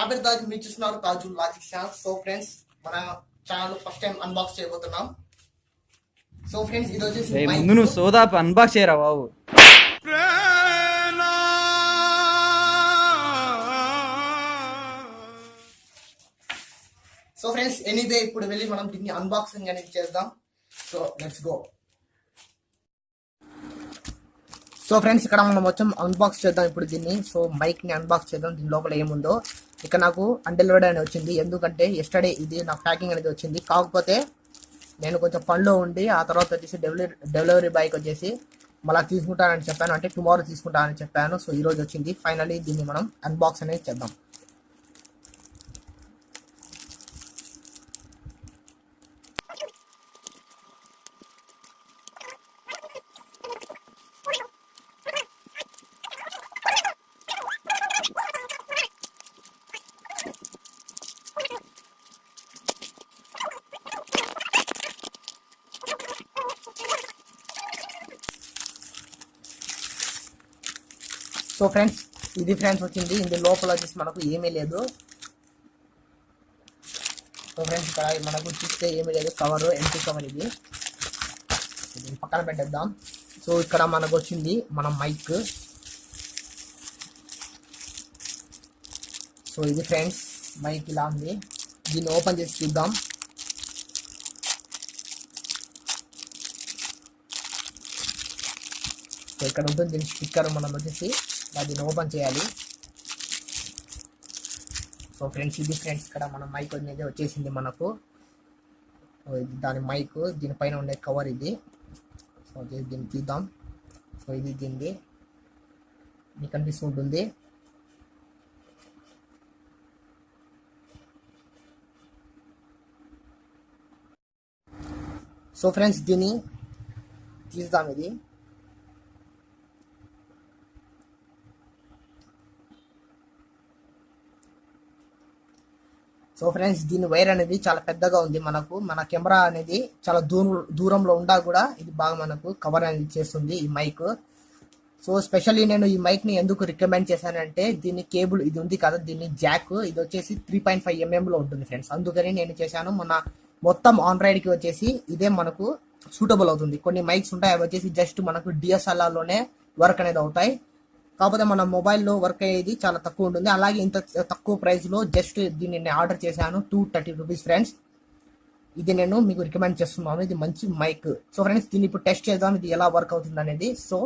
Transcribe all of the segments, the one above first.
పేరు తాజు, మీరు చూస్తున్నారు Taj logic channel. So friends, మన ఛానల్ ఫస్ట్ టైం అన్బాక్స్ చేయబోతున్నాం. సో ఫ్రెండ్స్, ఇది వచ్చేసి ముందు నువ్వు సోదాపు అన్బాక్స్ చేయరా బాబు. సో ఫ్రెండ్స్, ఎనీవే ఇప్పుడు వెళ్ళి మనం దీన్ని అన్బాక్సింగ్ అనేది చేద్దాం. So let's go. So friends, ఇక్కడ మనం మొత్తం అన్బాక్స్ చేద్దాం ఇప్పుడు దీన్ని. సో మైక్ ని అన్బాక్స్ చేద్దాం. దీని లోపల ఏముందో. ఇక్కడ నాకు అన్డెలివర్డ్ అని వచ్చింది, ఎందుకంటే ఎస్టర్డే ఇది నాకు ప్యాకింగ్ అనేది వచ్చింది. కాకపోతే నేను కొంచెం పనిలో ఉండి ఆ తర్వాత వచ్చేసి డెలివరీ బాయ్కి వచ్చేసి మళ్ళీ తీసుకుంటానని చెప్పాను, అంటే టుమారో తీసుకుంటానని చెప్పాను. సో ఈరోజు వచ్చింది. ఫైనల్లీ దీన్ని మనం అన్బాక్స్ అనేది చేద్దాం. సో ఫ్రెండ్స్, ఇది ఫ్రెండ్స్ వచ్చింది. ఇందులో లోపల వచ్చేసి మనకు ఏమీ లేదు. సో ఫ్రెండ్స్, ఇక్కడ మనకు చూస్తే ఏమీ లేదు, కవర్ ఎంటీ కవర్. ఇది దీన్ని పక్కన పెట్టేద్దాం. సో ఇక్కడ మనకు వచ్చింది మన మైక్. సో ఇది ఫ్రెండ్స్ మైక్ ఇలా ఉంది. దీన్ని ఓపెన్ చేసి చూద్దాం. సో ఇక్కడ ఉంటుంది దీని స్టిక్కర్. మనం వచ్చేసి దీన్ని ఓపెన్ చేయాలి. సో ఫ్రెండ్స్, ఇది ఫ్రెండ్స్ ఇక్కడ మన మైక్ అనేది వచ్చేసింది మనకు. ఇది దాని మైక్, దీనిపైన ఉండే కవర్ ఇది. సో దీన్ని తీద్దాం. సో ఇది దీన్ని మీకు కనిపిస్తుంటుంది. సో ఫ్రెండ్స్, దీన్ని తీద్దాం. ఇది సో ఫ్రెండ్స్, దీని వైర్ అనేది చాలా పెద్దగా ఉంది. మన కెమెరా అనేది చాలా దూరంలో ఉండా కూడా ఇది బాగా మనకు కవర్ అనేది చేస్తుంది ఈ మైక్. సో స్పెషల్లీ నేను ఈ మైక్ ని ఎందుకు రికమెండ్ చేశానంటే, దీని కేబుల్ ఇది ఉంది కదా, దీన్ని జాక్ ఇది వచ్చేసి 3.5 mm లో ఉంటుంది ఫ్రెండ్స్. అందుకని నేను చేశాను. మన మొత్తం ఆండ్రాయిడ్ కి వచ్చేసి ఇదే మనకు సూటబుల్ అవుతుంది. కొన్ని మైక్స్ ఉంటాయి, అవి వచ్చేసి జస్ట్ మనకు DSLR లోనే వర్క్ అనేది అవుతాయి. కాకపోతే మన మొబైల్లో వర్క్ అయ్యేది చాలా తక్కువ ఉంటుంది. అలాగే ఇంత తక్కువ ప్రైస్లో జస్ట్ దీన్ని నేను ఆర్డర్ చేశాను, 230 రూపీస్ ఫ్రెండ్స్. ఇది నేను మీకు రికమెండ్ చేస్తున్నాను. ఇది మంచి మైక్. సో ఫ్రెండ్స్, దీన్ని ఇప్పుడు టెస్ట్ చేద్దాం, ఇది ఎలా వర్క్ అవుతుంది అనేది. సో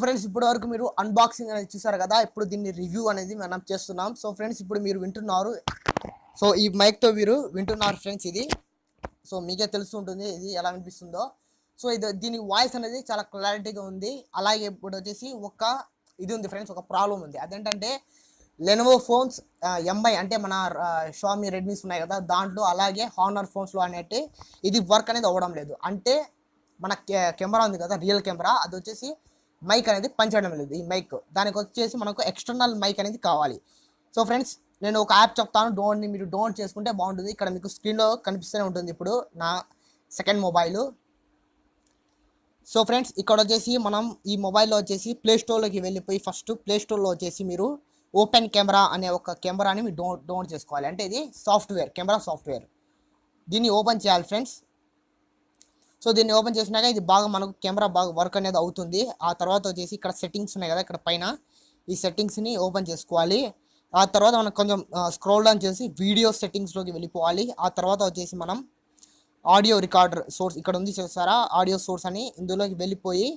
ఫ్రెండ్స్, ఇప్పటి వరకు మీరు అన్బాక్సింగ్ అనేది చూసారు కదా. ఇప్పుడు దీన్ని రివ్యూ అనేది మనం చేస్తున్నాం. సో ఫ్రెండ్స్, ఇప్పుడు మీరు వింటున్నారు. సో ఈ మైక్తో మీరు వింటున్నారు ఫ్రెండ్స్ ఇది. సో మీకే తెలుస్తుంటుంది ఇది ఎలా వినిపిస్తుందో. సో దీని వాయిస్ అనేది చాలా క్లారిటీగా ఉంది. అలాగే ఇప్పుడు వచ్చేసి ఇది ఉంది ఫ్రెండ్స్, ఒక ప్రాబ్లం ఉంది. అదేంటంటే లెనోవో ఫోన్స్ ఎంఐ అంటే మన షామీ రెడ్మీస్ ఉన్నాయి కదా, దాంట్లో అలాగే హానర్ ఫోన్స్లో అనేటి ఇది వర్క్ అనేది అవ్వడం లేదు. అంటే మన కెమెరా ఉంది కదా, రియల్ కెమెరా, అది వచ్చేసి మైక్ అనేది పనిచేయడం లేదు. ఈ మైక్ దానికి వచ్చేసి మనకు ఎక్స్టర్నల్ మైక్ అనేది కావాలి. సో ఫ్రెండ్స్, నేను ఒక యాప్ చెప్తాను, మీరు డౌన్లోడ్ చేసుకుంటే బాగుంటుంది. ఇక్కడ మీకు స్క్రీన్లో కనిపిస్తూనే ఉంటుంది ఇప్పుడు నా సెకండ్ మొబైల్. సో ఫ్రెండ్స్, ఇక్కడ వచ్చేసి మనం ఈ మొబైల్లో వచ్చేసి ప్లేస్టోర్లోకి వెళ్ళిపోయి ఫస్ట్ ప్లేస్టోర్లో వచ్చేసి మీరు ఓపెన్ కెమెరా అనే ఒక కెమెరాని మీరు డౌన్లోడ్ చేసుకోవాలి. అంటే ఇది సాఫ్ట్వేర్, కెమెరా సాఫ్ట్వేర్. దీన్ని ఓపెన్ చేయాలి ఫ్రెండ్స్. సో దీన్ని ఓపెన్ చేసినాక ఇది బాగా మనకు కెమెరా బాగా వర్క్ అనేది అవుతుంది. ఆ తర్వాత వచ్చేసి ఇక్కడ సెట్టింగ్స్ ఉన్నాయి కదా, ఇక్కడ పైన ఈ సెట్టింగ్స్ని ఓపెన్ చేసుకోవాలి. ఆ తర్వాత మనం కొంచెం స్క్రోల్ డౌన్ చేసి వీడియో సెట్టింగ్స్లోకి వెళ్ళిపోవాలి. ఆ తర్వాత వచ్చేసి మనం ఆడియో రికార్డర్ సోర్స్ ఇక్కడ ఉంది చూసారా, ఆడియో సోర్స్ అని, ఇందులోకి వెళ్ళిపోయి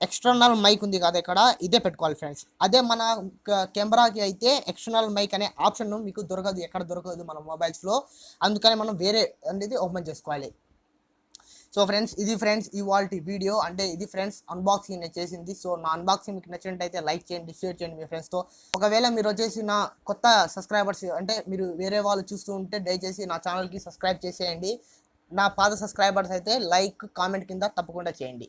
ఎక్స్టర్నల్ మైక్ ఉంది కదా ఇక్కడ, ఇదే పెట్టుకోవాలి ఫ్రెండ్స్. అదే మన కెమెరాకి అయితే ఎక్స్టర్నల్ మైక్ అనే ఆప్షన్ మీకు దొరకదు, ఎక్కడ దొరకదు మన మొబైల్స్లో. అందుకని మనం వేరే అనేది ఓపెన్ చేసుకోవాలి. సో ఫ్రెండ్స్, ఇది ఫ్రెండ్స్ ఇవాళ వీడియో. అంటే ఇది ఫ్రెండ్స్ అన్బాక్సింగ్ నేను చేసింది. సో నా అన్బాక్సింగ్ మీకు నచ్చినట్టయితే లైక్ చేయండి, షేర్ చేయండి మీ ఫ్రెండ్స్తో. ఒకవేళ మీరు వచ్చేసి నా కొత్త సబ్స్క్రైబర్స్ అంటే మీరు వేరే వాళ్ళు చూస్తూ ఉంటే దయచేసి నా ఛానల్కి సబ్స్క్రైబ్ చేసేయండి. నా పాత సబ్స్క్రైబర్స్ అయితే లైక్ కామెంట్ కింద తప్పకుండా చేయండి.